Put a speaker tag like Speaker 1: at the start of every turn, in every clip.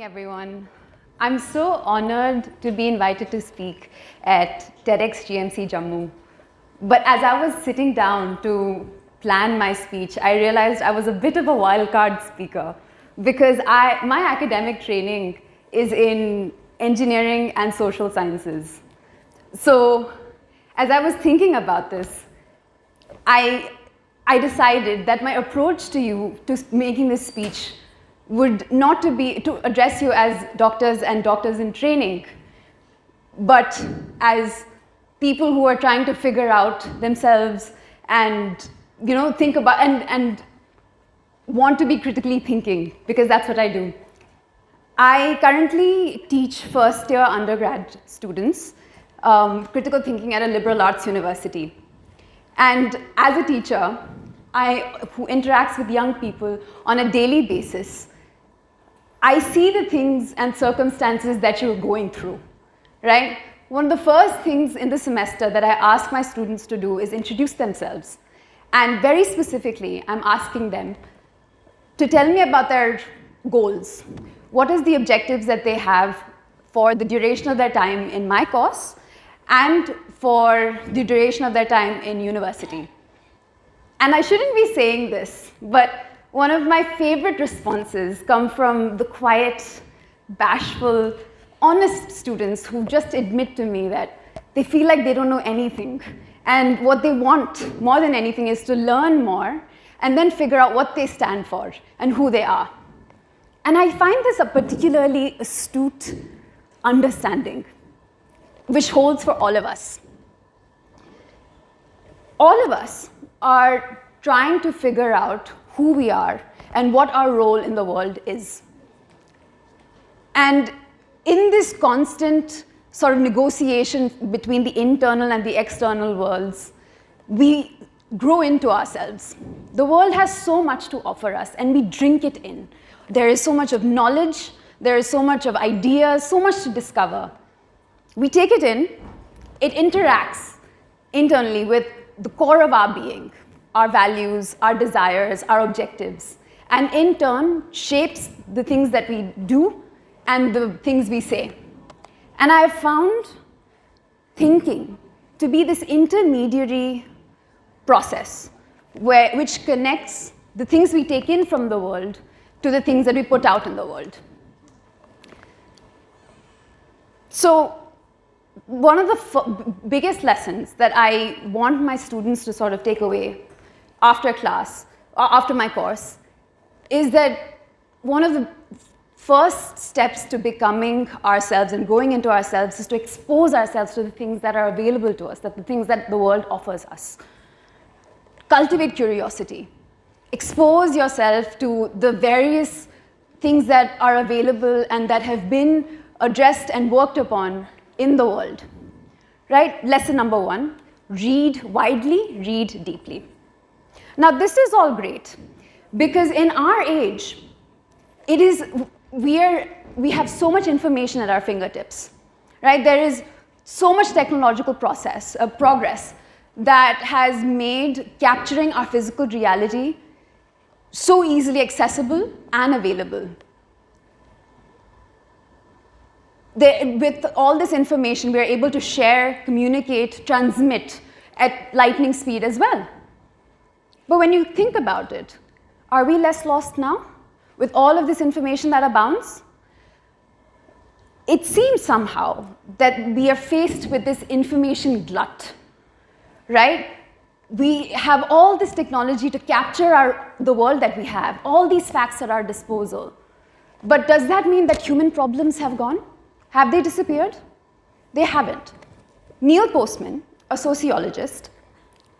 Speaker 1: everyone. I'm so honored to be invited to speak at TEDxGMCJammu. But as I was sitting down to plan my speech, I realized I was a bit of a wildcard speaker because my academic training is in engineering and social sciences. So as I was thinking about this, I decided that my approach to making this speech would not be to address you as doctors and doctors in training, but as people who are trying to figure out themselves and think about and want to be critically thinking, because that's what I do. I currently teach first-year undergrad students critical thinking at a liberal arts university. And as a teacher, who interacts with young people on a daily basis, I see the things and circumstances that you're going through, right? One of the first things in the semester that I ask my students to do is introduce themselves. And very specifically, I'm asking them to tell me about their goals. What is the objectives that they have for the duration of their time in my course and for the duration of their time in university? And I shouldn't be saying this, but one of my favorite responses come from the quiet, bashful, honest students who just admit to me that they feel like they don't know anything. And what they want more than anything is to learn more and then figure out what they stand for and who they are. And I find this a particularly astute understanding, which holds for all of us. All of us are trying to figure out who we are and what our role in the world is. And in this constant sort of negotiation between the internal and the external worlds, we grow into ourselves. The world has so much to offer us, and we drink it in. There is so much of knowledge, there is so much of ideas, so much to discover. We take it in, it interacts internally with the core of our being, our values, our desires, our objectives, and in turn shapes the things that we do and the things we say. And I have found thinking to be this intermediary process which connects the things we take in from the world to the things that we put out in the world. So one of the biggest lessons that I want my students to sort of take away after class, or after my course, is that one of the first steps to becoming ourselves and growing into ourselves is to expose ourselves to the things that are available to us, the things that the world offers us. Cultivate curiosity. Expose yourself to the various things that are available and that have been addressed and worked upon in the world, right? Lesson number 1, read widely, read deeply. Now, this is all great because in our age, we have so much information at our fingertips, right? There is so much technological progress that has made capturing our physical reality so easily accessible and available. With all this information, we are able to share, communicate, transmit at lightning speed as well. But when you think about it, are we less lost now with all of this information that abounds? It seems somehow that we are faced with this information glut, right? We have all this technology to capture the world that we have, all these facts at our disposal. But does that mean that human problems have gone? Have they disappeared? They haven't. Neil Postman, a sociologist,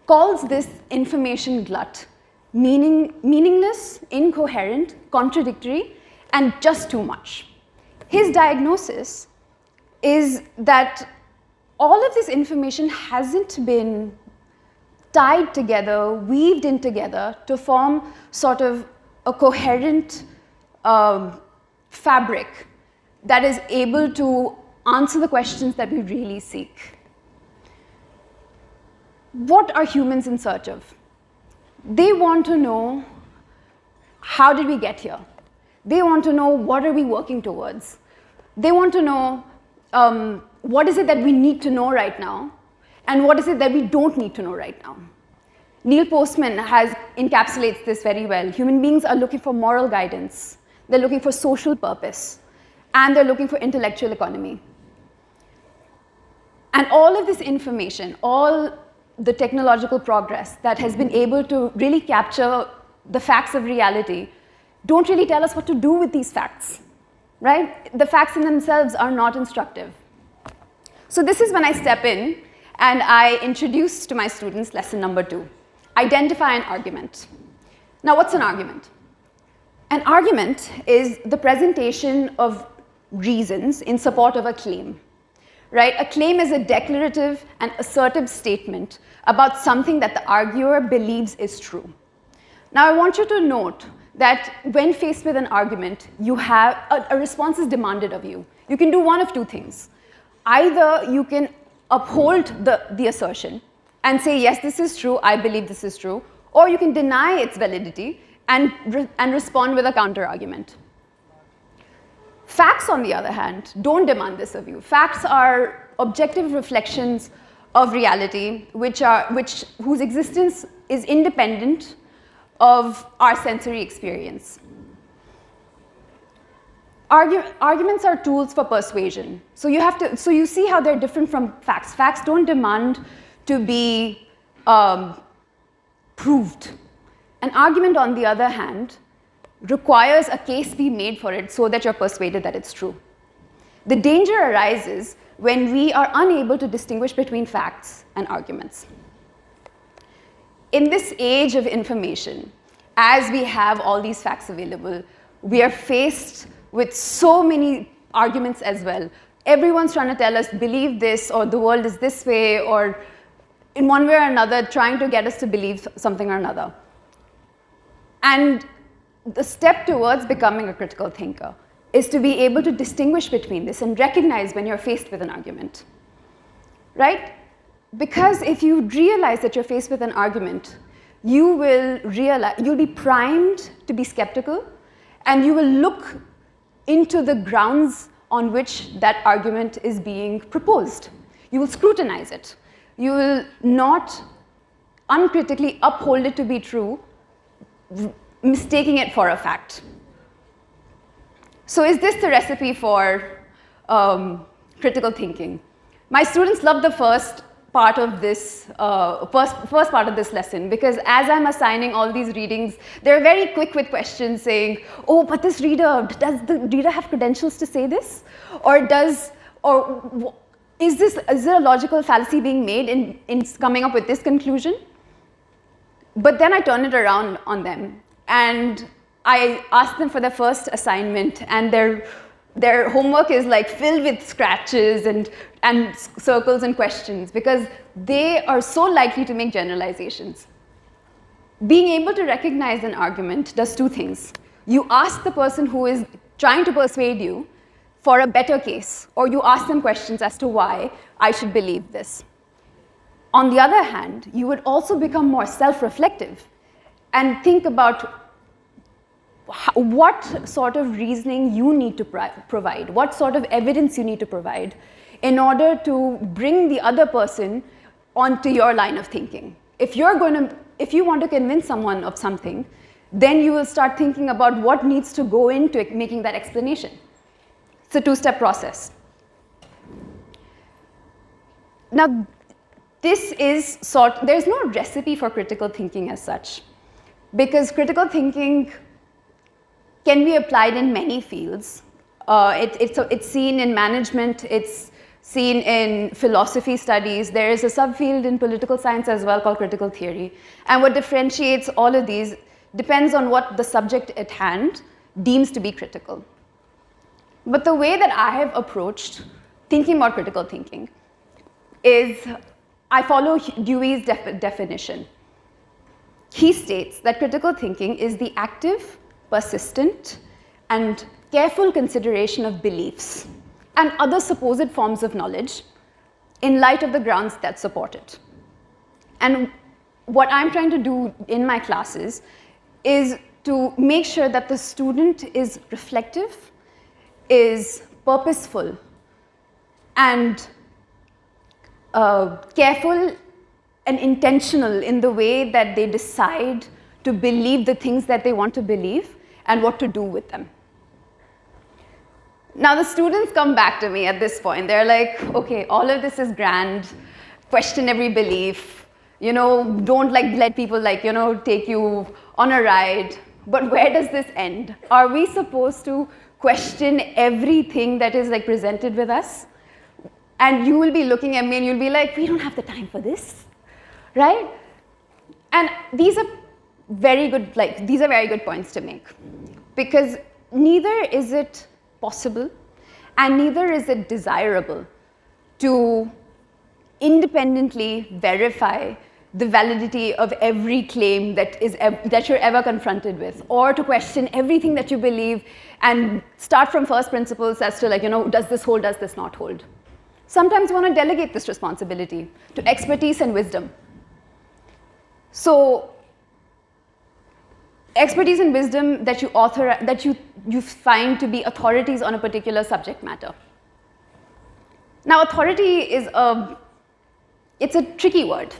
Speaker 1: calls this information glut meaningless, incoherent, contradictory, and just too much. His diagnosis is that all of this information hasn't been tied together, weaved in together to form sort of a coherent fabric that is able to answer the questions that we really seek. What are humans in search of? They want to know, how did we get here? They want to know, what are we working towards? They want to know, what is it that we need to know right now, and what is it that we don't need to know right now. Neil Postman encapsulates this very well. Human beings are looking for moral guidance, they're looking for social purpose, and they're looking for intellectual economy. And all of this information, all the technological progress that has been able to really capture the facts of reality, don't really tell us what to do with these facts, right? The facts in themselves are not instructive. So this is when I step in and I introduce to my students lesson number 2, identify an argument. Now, what's an argument? An argument is the presentation of reasons in support of a claim, right? A claim is a declarative and assertive statement about something that the arguer believes is true. Now, I want you to note that when faced with an argument, you have a response is demanded of you. You can do one of two things. Either you can uphold the assertion and say, yes, this is true, I believe this is true, or you can deny its validity and respond with a counter-argument. Facts, on the other hand, don't demand this of you. Facts are objective reflections of reality, whose existence is independent of our sensory experience. Arguments are tools for persuasion. So you see how they're different from facts. Facts don't demand to be proved. An argument, on the other hand, requires a case be made for it so that you're persuaded that it's true. The danger arises when we are unable to distinguish between facts and arguments. In this age of information, as we have all these facts available, we are faced with so many arguments as well. Everyone's trying to tell us, believe this, or the world is this way, or in one way or another, trying to get us to believe something or another. And the step towards becoming a critical thinker is to be able to distinguish between this and recognize when you're faced with an argument, right? Because if you realize that you're faced with an argument, you'll be primed to be skeptical, and you will look into the grounds on which that argument is being proposed. You will scrutinize it. You will not uncritically uphold it to be true, mistaking it for a fact. So is this the recipe for critical thinking? My students love the first part of this first part of this lesson, because as I'm assigning all these readings, they're very quick with questions saying, oh, but this reader, does the reader have credentials to say this? Or is there a logical fallacy being made in coming up with this conclusion? But then I turn it around on them, and I ask them for their first assignment, and their homework is like filled with scratches and circles and questions, because they are so likely to make generalizations. Being able to recognize an argument does two things. You ask the person who is trying to persuade you for a better case, or you ask them questions as to why I should believe this. On the other hand, you would also become more self-reflective and think about what sort of reasoning you need to provide, what sort of evidence you need to provide in order to bring the other person onto your line of thinking. If you want to convince someone of something, then you will start thinking about what needs to go into making that explanation. It's a two-step process. Now, there's no recipe for critical thinking as such, because critical thinking can be applied in many fields. It's seen in management, it's seen in philosophy studies. There is a subfield in political science as well called critical theory. And what differentiates all of these depends on what the subject at hand deems to be critical. But the way that I have approached thinking about critical thinking is I follow Dewey's definition. He states that critical thinking is the active, persistent, and careful consideration of beliefs and other supposed forms of knowledge in light of the grounds that support it. And what I'm trying to do in my classes is to make sure that the student is reflective, is purposeful, and careful and intentional in the way that they decide to believe the things that they want to believe and what to do with them. Now the students come back to me at this point. They're like, okay, all of this is grand, question every belief, don't let people take you on a ride, but where does this end? Are we supposed to question everything that is presented with us? And you will be looking at me and you'll be like, we don't have the time for this, right? And these are very good points to make, because neither is it possible and neither is it desirable to independently verify the validity of every claim that you're ever confronted with, or to question everything that you believe and start from first principles as to does this hold, does this not hold? Sometimes you want to delegate this responsibility to expertise and wisdom. So expertise and wisdom that you find to be authorities on a particular subject matter. Now authority is it's a tricky word,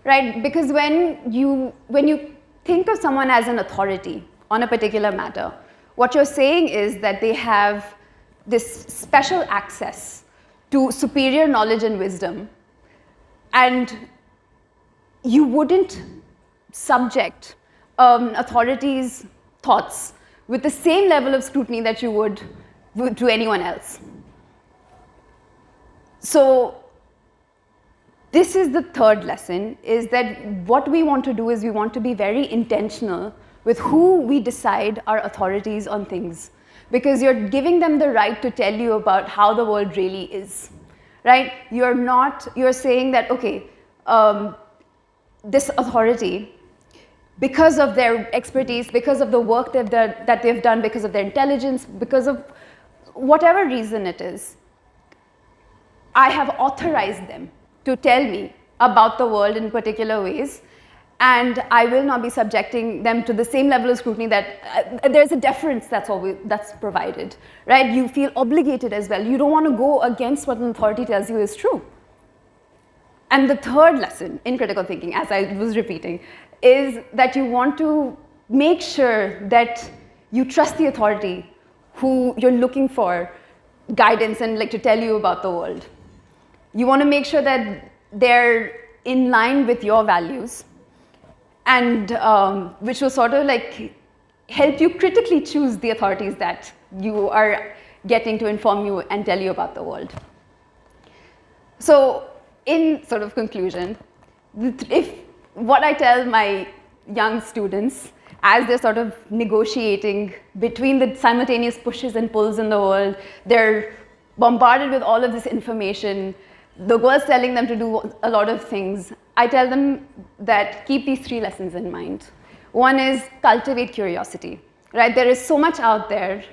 Speaker 1: right? Because when you think of someone as an authority on a particular matter, what you're saying is that they have this special access to superior knowledge and wisdom, and you wouldn't subject authorities' thoughts with the same level of scrutiny that you would to anyone else. So this is the third lesson, is that what we want to do is we want to be very intentional with who we decide are authorities on things, because you're giving them the right to tell you about how the world really is, right? You're saying that, okay, this authority, because of their expertise, because of the work that they've done, because of their intelligence, because of whatever reason it is, I have authorized them to tell me about the world in particular ways, and I will not be subjecting them to the same level of scrutiny that there's a deference that's provided, right? You feel obligated as well. You don't want to go against what an authority tells you is true. And the third lesson in critical thinking, as I was repeating, is that you want to make sure that you trust the authority who you're looking for guidance and to tell you about the world. You want to make sure that they're in line with your values, and which will sort of help you critically choose the authorities that you are getting to inform you and tell you about the world. So in sort of conclusion, if what I tell my young students as they're sort of negotiating between the simultaneous pushes and pulls in the world, they're bombarded with all of this information, the world's telling them to do a lot of things, I tell them that keep these three lessons in mind. One is cultivate curiosity, right? There is so much out there.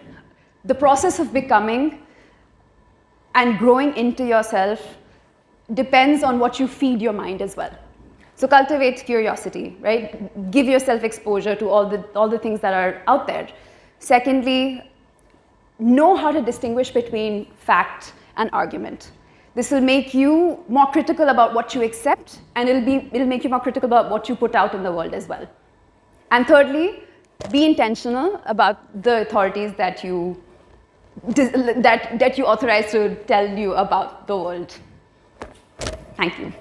Speaker 1: The process of becoming and growing into yourself depends on what you feed your mind as well. So cultivate curiosity, right? Give yourself exposure to all the things that are out there. Secondly, know how to distinguish between fact and argument. This will make you more critical about what you accept, and it'll make you more critical about what you put out in the world as well. And thirdly, be intentional about the authorities that you authorize to tell you about the world. Thank you.